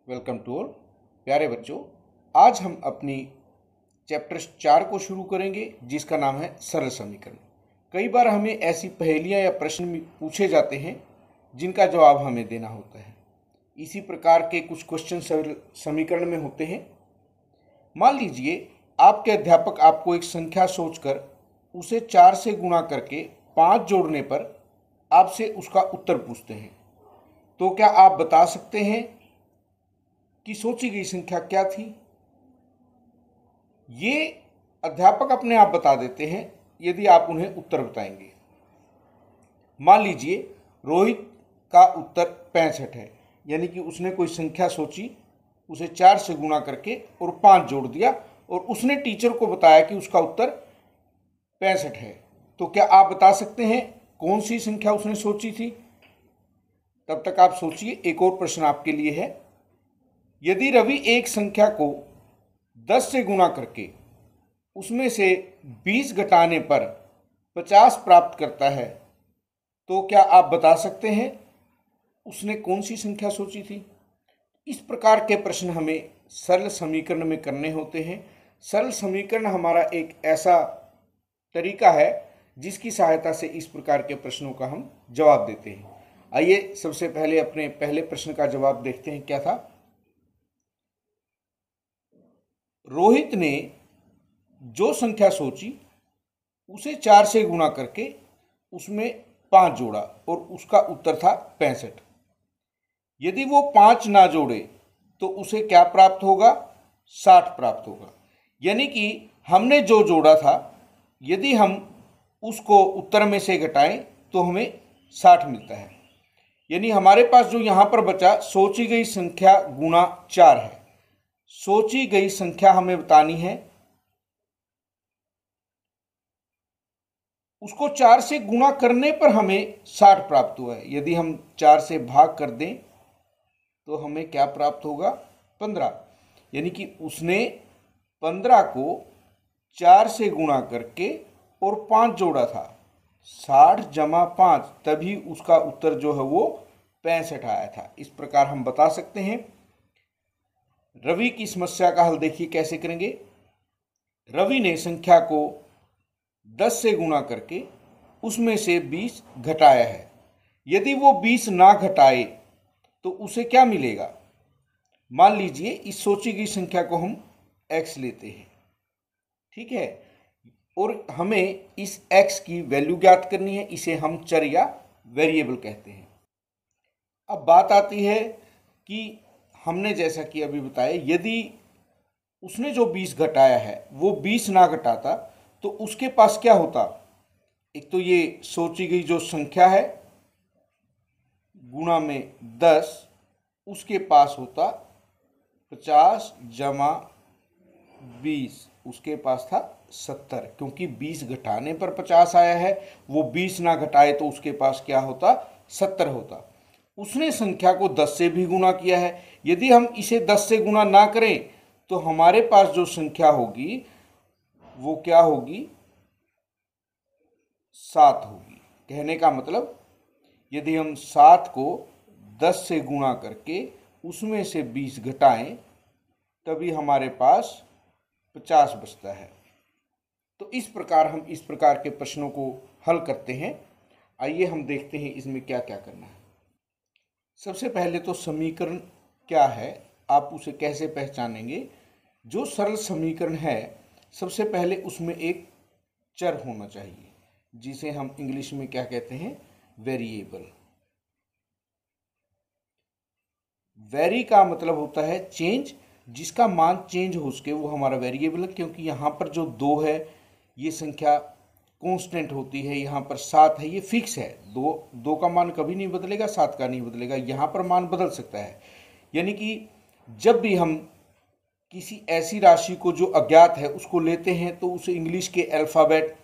Welcome to all प्यारे बच्चों। आज हम अपनी चैप्टर 4 को शुरू करेंगे जिसका नाम है सरल समीकरण। कई बार हमें ऐसी पहेलियां या प्रश्न पूछे जाते हैं जिनका जवाब हमें देना होता है। इसी प्रकार के कुछ क्वेश्चन सरल समीकरण में होते हैं। मान लीजिए आपके अध्यापक आपको एक संख्या सोचकर उसे 4 से गुणा करके 5 जोड़ने पर आपसे उसका उत्तर पूछते हैं, तो क्या आप बता सकते हैं कि सोची गई संख्या क्या थी? ये अध्यापक अपने आप बता देते हैं यदि आप उन्हें उत्तर बताएंगे। मान लीजिए रोहित का उत्तर 65 है, यानी कि उसने कोई संख्या सोची, उसे 4 से गुणा करके और 5 जोड़ दिया और उसने टीचर को बताया कि उसका उत्तर 65 है। तो क्या आप बता सकते हैं कौन सी संख्या उसने सोची थी? तब तक आप सोचिए, एक और प्रश्न आपके लिए है। यदि रवि एक संख्या को 10 से गुणा करके उसमें से 20 घटाने पर 50 प्राप्त करता है, तो क्या आप बता सकते हैं उसने कौन सी संख्या सोची थी? इस प्रकार के प्रश्न हमें सरल समीकरण में करने होते हैं। सरल समीकरण हमारा एक ऐसा तरीका है जिसकी सहायता से इस प्रकार के प्रश्नों का हम जवाब देते हैं। आइए सबसे पहले अपने पहले प्रश्न का जवाब देखते हैं। क्या था? रोहित ने जो संख्या सोची उसे 4 से गुणा करके उसमें 5 जोड़ा और उसका उत्तर था 65। यदि वो 5 ना जोड़े तो उसे क्या प्राप्त होगा? 60 प्राप्त होगा। यानी कि हमने जो जोड़ा था, यदि हम उसको उत्तर में से घटाएं तो हमें 60 मिलता है। यानी हमारे पास जो यहाँ पर बचा सोची गई संख्या गुणा 4 है। सोची गई संख्या हमें बतानी है, उसको 4 से गुणा करने पर हमें 60 प्राप्त हुआ है। यदि हम 4 से भाग कर दें तो हमें क्या प्राप्त होगा? 15। यानी कि उसने 15 को 4 से गुणा करके और 5 जोड़ा था। 60 जमा 5, तभी उसका उत्तर जो है वो 65 आया था। इस प्रकार हम बता सकते हैं। रवि की समस्या का हल देखिए कैसे करेंगे। रवि ने संख्या को 10 से गुणा करके उसमें से 20 घटाया है। यदि वो 20 ना घटाए तो उसे क्या मिलेगा? मान लीजिए इस सोची गई संख्या को हम x लेते हैं, ठीक है, और हमें इस x की वैल्यू ज्ञात करनी है। इसे हम चर या वेरिएबल कहते हैं। अब बात आती है कि हमने जैसा कि अभी बताया, यदि उसने जो 20 घटाया है वो 20 ना घटाता तो उसके पास क्या होता? एक तो ये सोची गई जो संख्या है गुणा में 10, उसके पास होता 50 जमा 20, उसके पास था 70। क्योंकि 20 घटाने पर 50 आया है, वो 20 ना घटाए तो उसके पास क्या होता? 70 होता। उसने संख्या को 10 से भी गुणा किया है। यदि हम इसे 10 से गुणा ना करें तो हमारे पास जो संख्या होगी वो क्या होगी? 7 होगी। कहने का मतलब यदि हम 7 को 10 से गुणा करके उसमें से 20 घटाएं तभी हमारे पास 50 बचता है। तो इस प्रकार हम इस प्रकार के प्रश्नों को हल करते हैं। आइए हम देखते हैं इसमें क्या क्या करना है। सबसे पहले तो समीकरण क्या है, आप उसे कैसे पहचानेंगे? जो सरल समीकरण है, सबसे पहले उसमें एक चर होना चाहिए जिसे हम इंग्लिश में क्या कहते हैं? वेरिएबल। वेरी का मतलब होता है चेंज, जिसका मान चेंज हो सके वो हमारा वेरिएबल है। क्योंकि यहाँ पर जो 2 है ये संख्या कांस्टेंट होती है, यहाँ पर 7 है, ये फिक्स है। 2 का मान कभी नहीं बदलेगा, 7 का नहीं बदलेगा। यहाँ पर मान बदल सकता है। यानी कि जब भी हम किसी ऐसी राशि को जो अज्ञात है उसको लेते हैं तो उसे इंग्लिश के अल्फ़ाबेट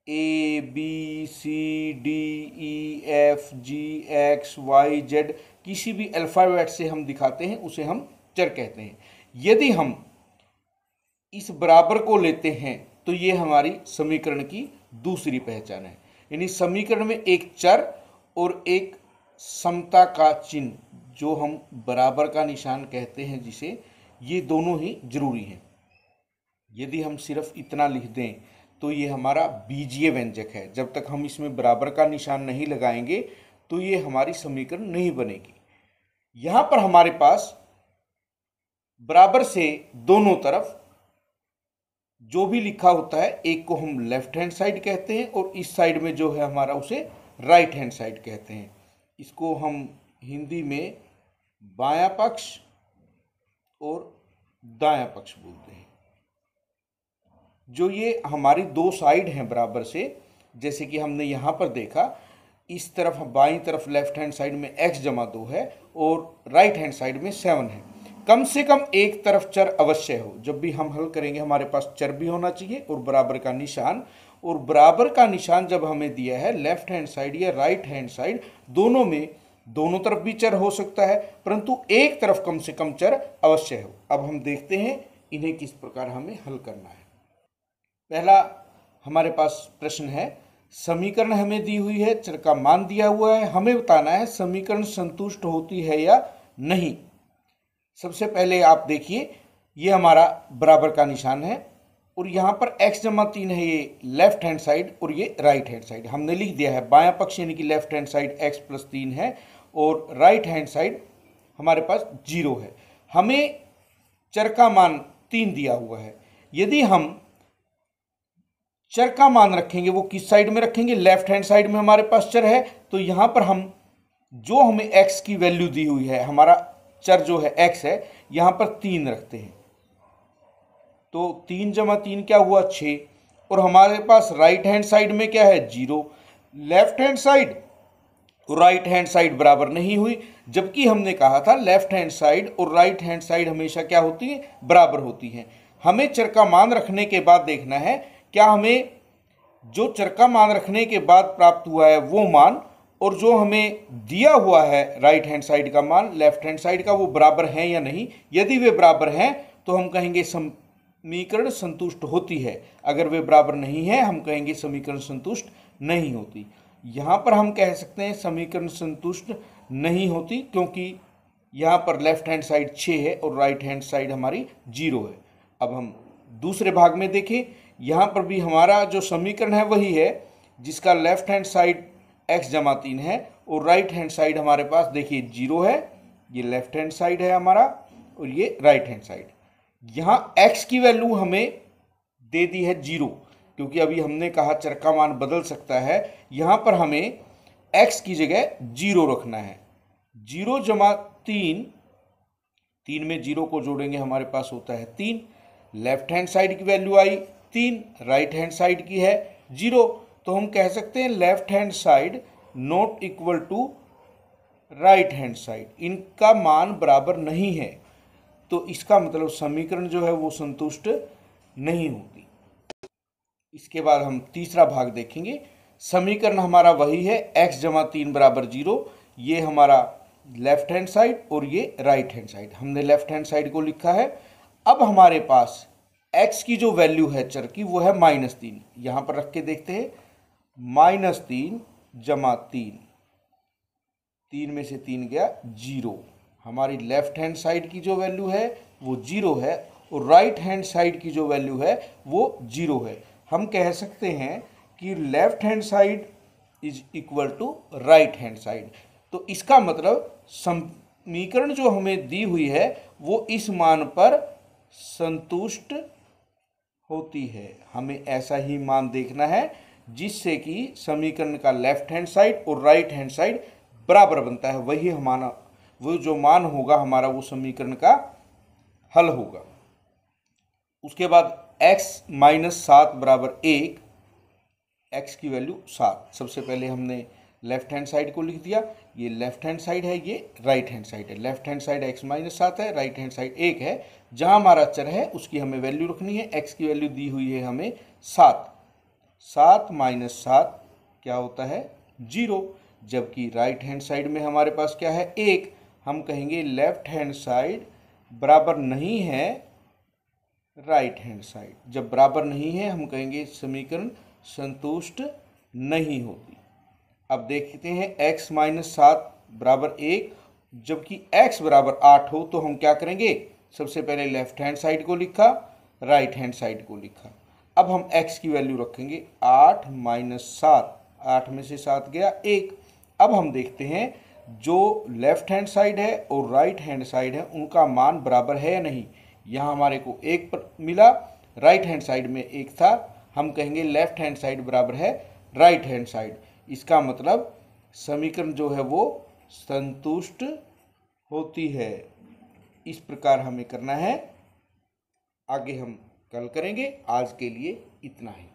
ABCDEFGHYZ किसी भी अल्फ़ाबेट से हम दिखाते हैं, उसे हम चर कहते हैं। यदि हम इस बराबर को लेते हैं तो ये हमारी समीकरण की दूसरी पहचान है। यानी समीकरण में एक चर और एक समता का चिन्ह जो हम बराबर का निशान कहते हैं जिसे, ये दोनों ही जरूरी हैं। यदि हम सिर्फ इतना लिख दें तो ये हमारा बीजीय व्यंजक है। जब तक हम इसमें बराबर का निशान नहीं लगाएंगे तो ये हमारी समीकरण नहीं बनेगी। यहां पर हमारे पास बराबर से दोनों तरफ जो भी लिखा होता है, एक को हम लेफ्ट हैंड साइड कहते हैं और इस साइड में जो है हमारा उसे राइट हैंड साइड कहते हैं। इसको हम हिंदी में बायां पक्ष और दायां पक्ष बोलते हैं। जो ये हमारी दो साइड हैं बराबर से, जैसे कि हमने यहाँ पर देखा, इस तरफ बाईं तरफ लेफ्ट हैंड साइड में x जमा 2 है और राइट हैंड साइड में 7 है। कम से कम एक तरफ चर अवश्य हो। जब भी हम हल करेंगे हमारे पास चर भी होना चाहिए और बराबर का निशान। और बराबर का निशान जब हमें दिया है लेफ्ट हैंड साइड या राइट हैंड साइड, दोनों में दोनों तरफ भी चर हो सकता है, परंतु एक तरफ कम से कम चर अवश्य हो। अब हम देखते हैं इन्हें किस प्रकार हमें हल करना है। पहला हमारे पास प्रश्न है, समीकरण हमें दी हुई है, चर का मान दिया हुआ है, हमें बताना है समीकरण संतुष्ट होती है या नहीं। सबसे पहले आप देखिए, ये हमारा बराबर का निशान है और यहाँ पर x जमा 3 है, ये लेफ्ट हैंड साइड और ये राइट हैंड साइड। हमने लिख दिया है बायां पक्ष यानी कि left hand side x plus 3 है और राइट हैंड साइड हमारे पास 0 है। हमें चर का मान 3 दिया हुआ है। यदि हम चर का मान रखेंगे, वो किस साइड में रखेंगे, लेफ्ट हैंड साइड में हमारे पास चर है, तो यहां पर हम जो हमें x की वैल्यू दी हुई है, हमारा चर जो है x है, यहां पर 3 रखते हैं। तो 3 जमा 3 क्या हुआ, 6। और हमारे पास राइट हैंड साइड में क्या है, 0। लेफ्ट हैंड साइड और राइट हैंड साइड बराबर नहीं हुई, जबकि हमने कहा था लेफ्ट हैंड साइड और राइट हैंड साइड हमेशा क्या होती है, बराबर होती है। हमें चर का मान रखने के बाद देखना है क्या हमें जो चर का मान रखने के बाद प्राप्त हुआ है वो मान और जो हमें दिया हुआ है राइट हैंड साइड का मान लेफ्ट हैंड साइड का, वो बराबर हैं या नहीं। यदि वे बराबर हैं तो हम कहेंगे समीकरण संतुष्ट होती है। अगर वे बराबर नहीं है हम कहेंगे समीकरण संतुष्ट नहीं होती। यहाँ पर हम कह सकते हैं समीकरण संतुष्ट नहीं होती क्योंकि यहाँ पर लेफ्ट हैंड साइड 6 है और राइट हैंड साइड हमारी 0 है। अब हम दूसरे भाग में देखें, यहाँ पर भी हमारा जो समीकरण है वही है जिसका लेफ्ट हैंड साइड x जमा 3 है और राइट हैंड साइड हमारे पास देखिए 0 है। ये लेफ्ट हैंड साइड है हमारा और ये राइट हैंड साइड। यहाँ x की वैल्यू हमें दे दी है 0, क्योंकि अभी हमने कहा चर का मान बदल सकता है। यहाँ पर हमें x की जगह 0 रखना है। 0 जमा 3, 3 में 0 को जोड़ेंगे हमारे पास होता है 3। लेफ्ट हैंड साइड की वैल्यू आई 3, राइट हैंड साइड की है 0, तो हम कह सकते हैं left hand side not equal to right hand side, इनका मान बराबर नहीं है। तो इसका मतलब समीकरण जो है वो संतुष्ट नहीं होती। इसके बाद हम तीसरा भाग देखेंगे। समीकरण हमारा वही है x जमा 3 बराबर 0, ये हमारा लेफ्ट हैंड साइड और ये राइट हैंड साइड। हमने लेफ्ट हैंड साइड को लिखा है। अब हमारे पास x की जो वैल्यू है चर की वो है -3। यहाँ पर रख के देखते हैं, -3 जमा 3, 3 में से 3 गया 0। हमारी लेफ्ट हैंड साइड की जो वैल्यू है वो 0 है और राइट हैंड साइड की जो वैल्यू है वो 0 है। हम कह सकते हैं कि left hand side is equal to right hand side. तो इसका मतलब समीकरण जो हमें दी हुई है वो इस मान पर संतुष्ट होती है। हमें ऐसा ही मान देखना है जिससे कि समीकरण का लेफ्ट हैंड साइड और राइट हैंड साइड बराबर बनता है। वही हमारा वो जो मान होगा हमारा वो समीकरण का हल होगा। उसके बाद x माइनस 7 बराबर 1, x की वैल्यू 7। सबसे पहले हमने लेफ्ट हैंड साइड को लिख दिया, ये लेफ्ट हैंड साइड है, ये राइट हैंड साइड है। Left hand side x minus 7 है, राइट हैंड साइड 1 है। जहां हमारा चर है उसकी हमें वैल्यू रखनी है। x की वैल्यू दी हुई है हमें 7, 7 माइनस 7 क्या होता है 0। जबकि राइट हैंड साइड में हमारे पास क्या है 1। हम कहेंगे लेफ्ट हैंड साइड बराबर नहीं है राइट हैंड साइड। जब बराबर नहीं है हम कहेंगे समीकरण संतुष्ट नहीं होती। अब देखते हैं x माइनस 7 बराबर 1 जबकि x बराबर 8 हो तो हम क्या करेंगे, सबसे पहले लेफ्ट हैंड साइड को लिखा, राइट हैंड साइड को लिखा। अब हम x की वैल्यू रखेंगे 8 माइनस 7, 8 में से 7 गया 1। अब हम देखते हैं जो लेफ्ट हैंड साइड है और राइट हैंड साइड है उनका मान बराबर है या नहीं। यहाँ हमारे को 1 मिला, राइट हैंड साइड में 1 था, हम कहेंगे लेफ्ट हैंड साइड बराबर है राइट हैंड साइड। इसका मतलब समीकरण जो है वो संतुष्ट होती है। इस प्रकार हमें करना है, आगे हम कल करेंगे। आज के लिए इतना ही।